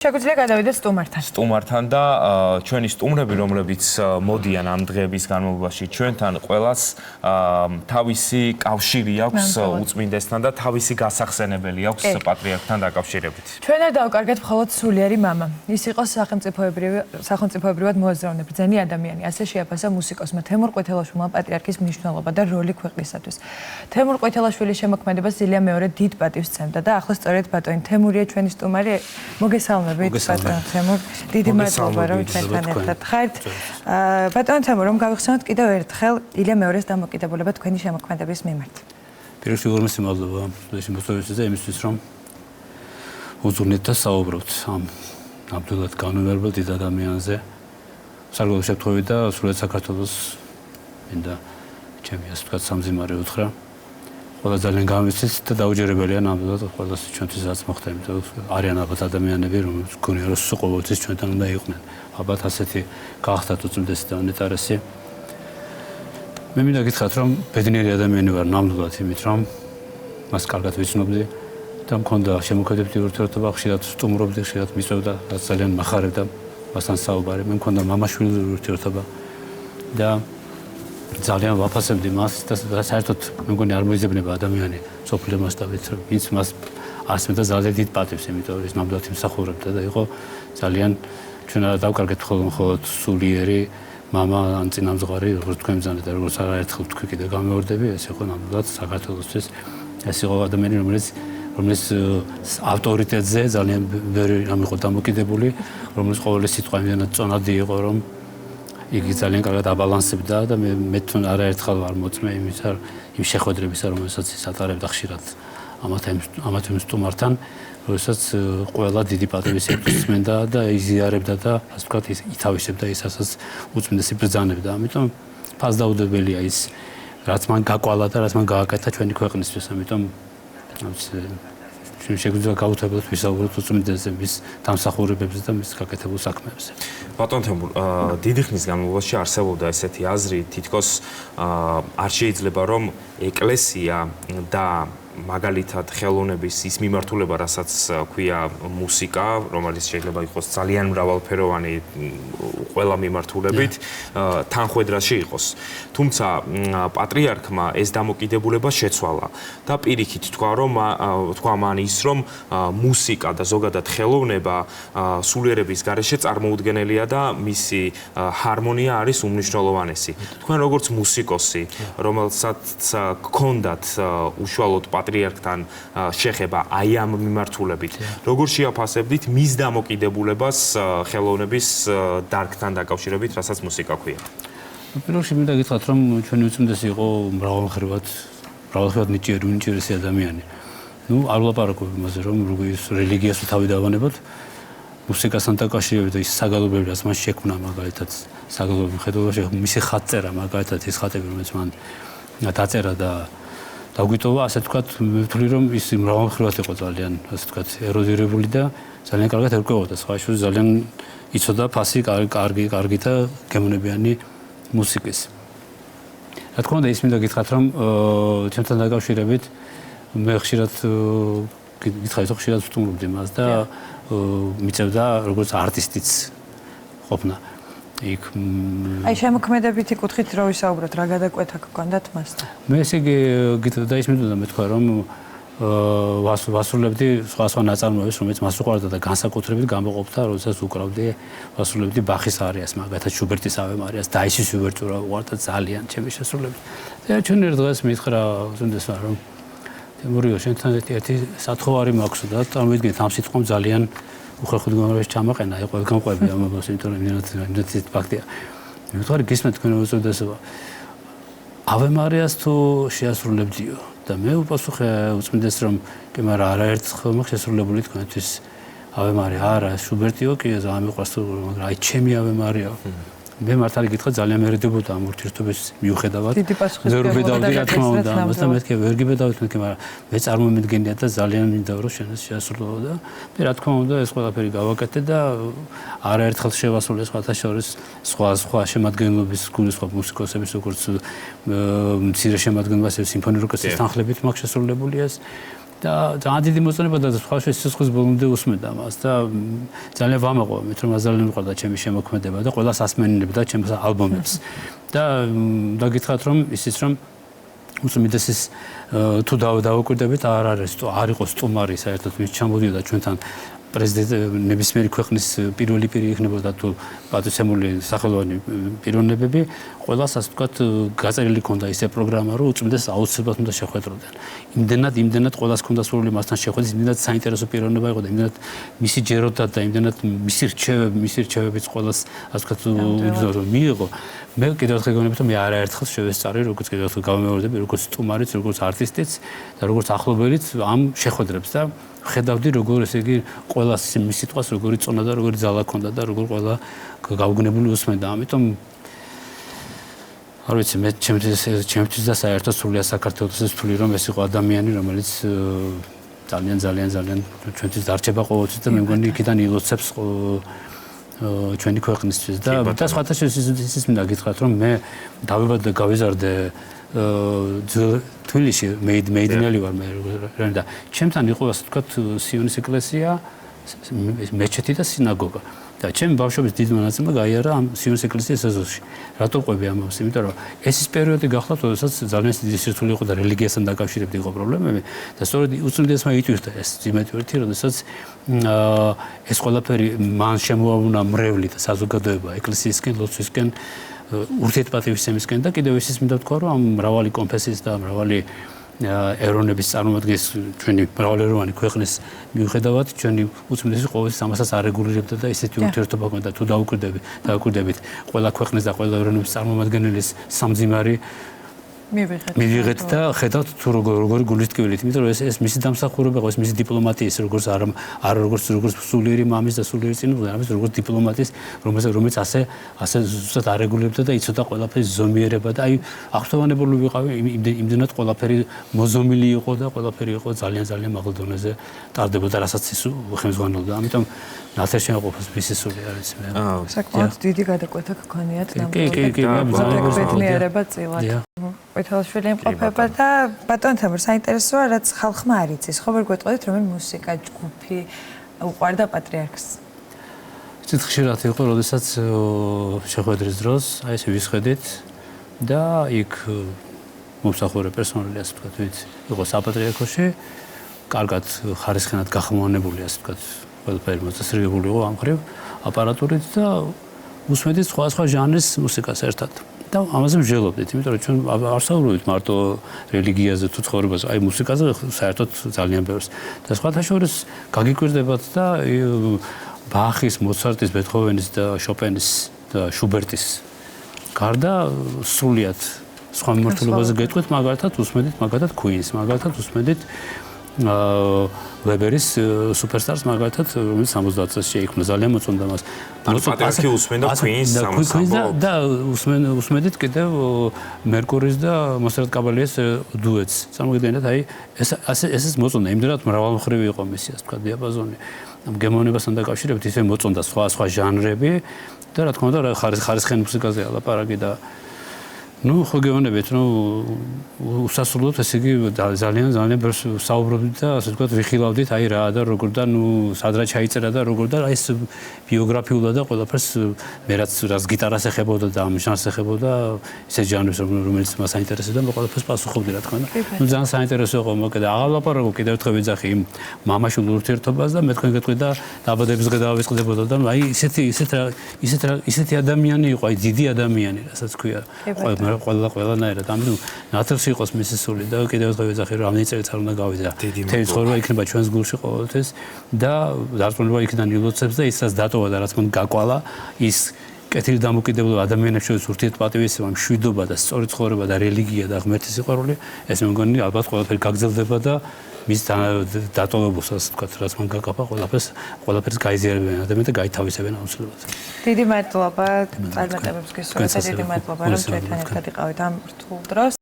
შეგვიძლია გადავიდეთ სტუმართან. სტუმართან და ჩვენი სტუმრები, რომლებიც მოდიან ამ დღეების განმავლობაში, ჩვენთან ყველას თავისი კავშირი აქვს უწმინდესთან და თავისი გასახსენებელი აქვს პატრიარქთან დაკავშირებით. ჩვენ არ დავკარგეთ მხოლოდ სულიერი მამა. ის იყო სახელმწიფოებრივად მოაზროვნე ბრძენი ადამიანი. ასე შეაფასა მუსიკოსმა თემურ ყვითელაშვილმა პატრიარქის მნიშვნელობა და როლი ქვეყნისათვის. თემურ ყვითელაშვილის შემოქმედებას ილია მეორე დიდ პატივს სცემდა და ახლა სწორედ ბატონი თემურია ჩვენი სტუმარი. მოგესალმებით. თემურ, დიდი მადლობა რომ ჩვენთან ერთად ხართ. ბატონ თემურ, რომ გავიხსენოთ კიდევ ერთხელ ილია მეორეს დამოკიდებულება თქვენი შემოქმედების მიმართ. პირველში ორმესი მადლობა შემოწმებისთვის და იმისთვის რომ უძღვნით და საუბრობთ ამ ნამდვილად განმეორებელ დიდ ადამიანზე. სარგებლო შემთხვევით და სრულად საქართველოს მინდა ჩემი ასე ვთქვათ სამზიმარე უთხრა. ყველა ძალიან გამიცით და დაუჯერებელია ნამდვილად ყველას ჩვენთვის რაც მოხდა, იმიტომ რომ არიან ალბათ ადამიანები, რომლებიც გონია რომ ყოველთვის ჩვენთან უნდა იყვნენ. ალბათ ასეთი გაახდათ უწმიდესი და უნეტარესი. მე მინდა გითხრათ, რომ ბედნიერი ადამიანი ვარ ნამდვილად იმით, რომ მას კარგად ვიცნობდი და მქონდა შემოქმედებითი ურთიერთობა, ხშირად სტუმრობდი, ხშირად მიწვევდა, რაც ძალიან მახარებდა მასთან საუბარი. მე მქონდა მამა-შვილის ურთიერთობა და ძალიან ვაფასებდი მას და საერთოდ მე მგონი არ მოიძებნება ადამიანი სოფლიო მასშტაბით რომ ის მას ასმენდა ძალიან დიდ პატივს, იმიტომ რომ ის ნამდვილად იმსახურებდა და იყო ძალიან ჩვენ არ დავკარგეთ მხოლოდ სულიერი მამა ან წინამძღვარი, როგორც თქვენ ბრძანეთ და როგორც არაერთხელ თქვი კიდე გამეორდები, ეს იყო ნამდვილად საქართველოსთვის ეს იყო ადამიანი, რომელიც ავტორიტეტზე ძალიან ბევრი რამ იყო დამოკიდებული, რომელიც ყოველი სიტყვა იმდენად წონადი იყო, რომ იგი ძალიან კარგად აბალანსებდა და მე თვითონ არაერთხელ ვარ მოწმე იმ შეხვედრებისა, რომელსაც ის ატარებდა ხშირად ამათ იმ სტუმართან, როდესაც ყველა დიდი პატივის ეკუთვნოდა და იზიარებდა და ასე ვთქვათ ითავისებდა ის ასაც უწმინდესი ბრძანებდა. ამიტომ ფასდაუდებელია ის, რაც მან გაკვალა და რაც მან გააკეთა ჩვენი ქვეყნისთვის. ამიტომ შეგვიძლია გაუთავებლად ვისაუბროთ უწმინდესზე, მის დამსახურებებზე და მის გაკეთებულ საქმეებზე. ბატონ თემურ, დიდი ხნის განმავლობაში არსებობდა ესეთი აზრი, თითქოს არ შეიძლება რომ ეკლესია და მაგალითად ხელოვნების ის მიმართულება, რასაც ქვია მუსიკა, რომელიც შეიძლება იყოს ძალიან მრავალფეროვანი ყველა მიმართულებით, თანხვედრაში იყოს. თუმცა პატრიარქმა ეს დამოკიდებულება შეცვალა და პირიქით თქვა მან ის, რომ მუსიკა და ზოგადად ხელოვნება სულიერების გარეშე წარმოუდგენელია და მისი ჰარმონია არის უმნიშვნელოვანესი. თქვენ როგორც მუსიკოსი, რომელსაც გქონდათ უშუალოდ პატრიარქთან შეხება აი ამ მიმართულებით. როგორ შეაფასებდით მის დამოკიდებულებას ხელოვნების დარგთან დაკავშირებით, რასაც მუსიკა ქვია? პირველში მინდა გითხრათ, რომ ჩვენი უწმინდესი იყო მრავალმხრივად ნიჭიერი, უნიჭიერესი ადამიანი. არ ვლაპარაკობ იმაზე, რომ ის რელიგიას თავი დავანებოთ, მუსიკასთან დაკავშირებით ის საგალობლები, რაც მან შექმნა, მაგალითად, საგალობლები მხედველობაში მისი ხატწერა, მაგალითად ის ხატები, რომელიც მან დაწერა და დაგვიტოვა, ასე ვთქვათ, მე ვთვლი რომ ის მრავალმხრივად იყო ძალიან, ასე ვთქვათ, ეროდირებული და ძალიან კარგად ერკვეოდა. სხვა შორის ძალიან იცოდა ფასი კარგი და გემოვნებიანი მუსიკის. რა თქმა უნდა, ის მინდა გითხრათ, რომ ჩემთან დაკავშირებით მე ხშირად ვსტუმრობდი მას და მიწევდა როგორც არტისტიც ყოფნა. აი შემოქმედებითი კუთხით რო ვისაუბროთ, რა გადაკვეთა გქონდათ მასთან? მე ესე იგი დაისმენდა მე თქვა რომ ვასრულებდი სხვა ნაწარმოებებს, რომელიც მას უყვარდა და განსაკუთრებით გამოყოფდა, როდესაც უკრავდი ვასრულებდი ბახის არიას, მაგალითად შუბერტის ave marias, დაისის უვერტურა უყვარდა ძალიან ჩემი შესრულებით. და ჩვენ ერთ დღეს მითხრა უწმინდესმა რომ თემურიო, შენთან ერთი სათხოვარი მაქვს და წარმოვიდგინეთ ამ სიტყვამ ძალიან უხერხულ გამარჯვებას ჩამაყენა, იყო გამყვები ამას, იმიტომ რომ იმდენად ფაქტია. მე ვთქვი, გისმენთ თქვენ უწოდესობა. ave marias თუ შეასრულებდიო და მე უპასუხე უწმინდეს რომ კი, მაგრამ არაერთხელ მაქვს შესრულებული თქვენთვის ave maria, არა, შუბერტიო კი, ძალიან მიყვარს, მაგრამ აი ჩემი ave maria. მე მართალი გითხრა ძალიან მერიდებოდა ამ ურთიერთობის მიუხედავად. ვერ ვბედავდი რა თქმა უნდა ამას და მეთქე ვერ გიბედავთ მეთქე, მაგრამ მე წარმომიდგენია და ძალიან მინდა რომ შენს შეასრულო და მე რა თქმა უნდა ეს ყველაფერი გავაკეთე და არაერთხელ შევასრულე სხვათა შორის სხვა შემადგენლობის გუნდის სხვა მუსიკოსების როგორც მცირე შემადგენლობას სიმფონიური ორკესტრის თანხლებით მაქვს შესრულებული ეს და ძალიან დიდი მოწონება და სხვადასხვა სიცოცხლის ბოლომდე უსმენდა მას და ძალიან ვამაყო მით რომ ძალიან მიყვარდა ჩემი შემოქმედება და ყველას ასმენინებდა ჩემს ალბომებს და დაგითხრათ რომ ისიც რომ უწმიდესის თუ დავაკვირდებით არ იყო სტუმარი საერთოდ ვინც ჩამოდიოდა ჩვენთან პრეზიდენტ ნებისმიერი ქვეყნის პირველი პირი იქნებოდა თუ პატივცემული სახელოვანი პიროვნებები ყველას ასე ვთქვათ გაწერილი ქონდა ისე პროგრამა რომ უწმიდეს აუცილებლად უნდა შეხვედროდნენ იმდენად ყველას ქონდა სურვილი მასთან შეხვედრის იმდენად საინტერესო პიროვნება იყო და იმდენად მისი ჯეროდა და იმდენად მისი რჩევებიც ყველას ასე ვთქვათ მიიღო მე კიდევ ერთხელ გონებით რომ მე არაერთხელ შევესწარი როგორც კიდევ ერთხელ გავიმეორდები როგორც სტუმარიც როგორც არტისტიც და როგორც ახლობელიც ამ შეხვედრებს და ხედავდი როგორ ესე იგი ყველას მის სიტყვას როგორი წონა და როგორი ძალა ქონდა და როგორ ყველა გავგნებული უსმენდა ამიტომ არ ვიცი მე ჩემთვის და საერთოდ სრულიად საქართველოს თვლი რომ ეს იყო ადამიანი რომელიც ძალიან ჩვენთვის დარჩება ყოველთვის და მე მგონი იქიდან ილოცებს ჩვენი ქვეყნისთვის და სხვათა შორის ისიც მინდა გითხრათ რომ მე დავიბადე და გავიზარდე თბილისში მეიდინელი ვარ მე და ჩემთან იყო ასე ვთქვათ სიონის ეკლესია მეჩეთი და სინაგოგა და ჩემი ბავშვობის დიდმა ნაწილმა გაიარა ამ სიონის ეკლესიის ეზოში რატო ყვები ამას იმიტომ რომ ეს ის პერიოდი გახდა როდესაც ძალიან დიდი სირთულე იყო და რელიგიასთან დაკავშირებით იყო პრობლემები და სწორედ უწმიდესმა იტვირთა ეს იმეთვერთი როდესაც ეს ყველაფერი მან შემოავნა მრევლი და საზოგადოება ეკლესიისკენ ლოცვისკენ ურთიერთპატივისცემისკენ და კიდევ ისიც მინდა ვთქვა რომ ამ მრავალი კონფესიის და მრავალი ეროვნების წარმომადგენლის ჩვენი მრავალეროვანი ქვეყნის მიუხედავად ჩვენი უწმიდესი ყოველთვის ამასაც არეგულირებდა და ისეთი ურთიერთობა ჰქონდა თუ დავუკვირდებით ყველა ქვეყნის და ყველა ეროვნების წარმომადგენლის სამძიმარი მივიღეთ და ხედავთ თუ როგორი გულის ტკივილით იმიტომ რომ ეს მისი დამსახურება ეს მისი დიპლომატიის როგორც როგორც სულიერი მამის და სულიერი წინულა ამის როგორც დიპლომატიის რომელიც ასე ზუსტად არეგულირებდა და იცოდა ყველაფერი ზომიერება და აი აღფრთოვანებული ვიყავი იმდენად ყველაფერი მოზომილი იყო და ყველაფერი იყო ძალიან მაღალ დონეზე ტარდებოდა რასაც ის ხელმძღვანელობდა ამიტომ ნაცარ შემოყოფას მისი სული არის მე საკმაოდ დიდი გადაკვეთა გქონიათ ნამდვილად ბედნიერება წილად ყვითელშვილი იმყოფება და ბატონ თემურ საინტერესოა რაც ხალხმა არ იცის ხო ვერ გვეტყოდით რომ მუსიკა ჯგუფი უყვარდა პატრიარქს ცით ხშირად იყო როდესაც შეხვედრის დროს აი ესე ვისხედით და იქ მომსახურე პერსონალი ასე ვთქვათ ვინც იყო საპატრიარქოში კარგად ხარისხენად გახმოვანებული ასე ვთქვათ ყველაფერი მოწესრიგებული იყო ამ ხრივ აპარატურით და უსმენდით სხვა ჟანრის მუსიკას ერთად და ამაზე ვжелობდით, იმიტომ რომ ჩვენ არ საუბრობთ მარტო რელიგიაზე თუ ცხოვრებაზე, აი მუსიკაზე საერთოდ ძალიან ბევრს. და სხვათა შორის გაგიკვირდებათ და ბახის, მოცარტის, ბეთჰოვენის და შოპენის და შუბერტის გარდა სრულიად სხვა მიმართულებაზე გეტყვით, მაგალითად უსმენდით მაგალითად Queen-ს, მაგალითად უსმენდით ვებერის სუპერსტარს მაგალითად რომელიც 70 წელს შეიქმნა ძალიან მოწონდა მას. პატრიარქი უსმენდა Queen-ს და უსმენდით კიდევ მერკურის და მოსერატ კაბალიეს დუეტს. წარმოგიდგენთ აი ეს მოწონდა იმდენად მრავალმხრივი იყო მისი ასე ვთქვათ დიაპაზონი. ამ გემოვნებასთან დაკავშირებით ისე მოწონდა სხვა ჟანრები და რა თქმა უნდა ხარისხიანი მუსიკაზე ლაპარაკი და ну, ხო გეუბნებით, რომ უსასრულოდ ესე იგი ძალიან ბევრს საუბრობდით და ასე ვთქვათ ვიხილავდით, აი რა და როგორ და ну, სადრა ჩაიწერა და როგორ და აი ეს ბიოგრაფიულად და ყველაფერს მე რაც გიტარას ეხებოდა და ამ ჟანრს ეხებოდა, ისეთ ჟანრებს რომელიც მას აინტერესებდა, მე ყველაფერს პასუხობდი რა თქმა უნდა. ну, ძალიან საინტერესო იყო, მოკედა აღარ ლაპარაკობ კიდევ ერთხელ ვიძახი იმ მამაშულ ურთიერთობას და მე თქვენ გეტყვით და დაბადების დღე დავისყდებოდა და აი ისეთი ადამიანი იყო, აი დიდი ადამიანი, რასაც ქვია. ყველანაირად ამიტომ ნათელში იყოს მისი სული და კიდევ ერთხელ ვეძახი რომ რამდენი წელიწად უნდა გავიდა თემი ცხოვრება იქნება ჩვენს გულში ყოველთვის და დარწმუნება იქიდან ილოცებს და ის რაც დატოვა და რაც მან გაკვალა ის კეთილი დამოკიდებულება ადამიანებს შორის ურთიერთპატივისცემა მშვიდობა და სწორი ცხოვრება და რელიგია და ღმერთის სიყვარული ეს მე მგონი ალბათ ყველაფერი გაგრძელდება და მის დატოვებულს ასე ვთქვათ რაც მან გაკაფა ყველაფერს გაიზიარებენ ადამიანები და გაითავისებენ აუცილებლად. დიდი მადლობა წარმატებებს გისურვებთ და დიდი მადლობა რომ ჩვენთან ერთად იყავით ამ რთულ დროს.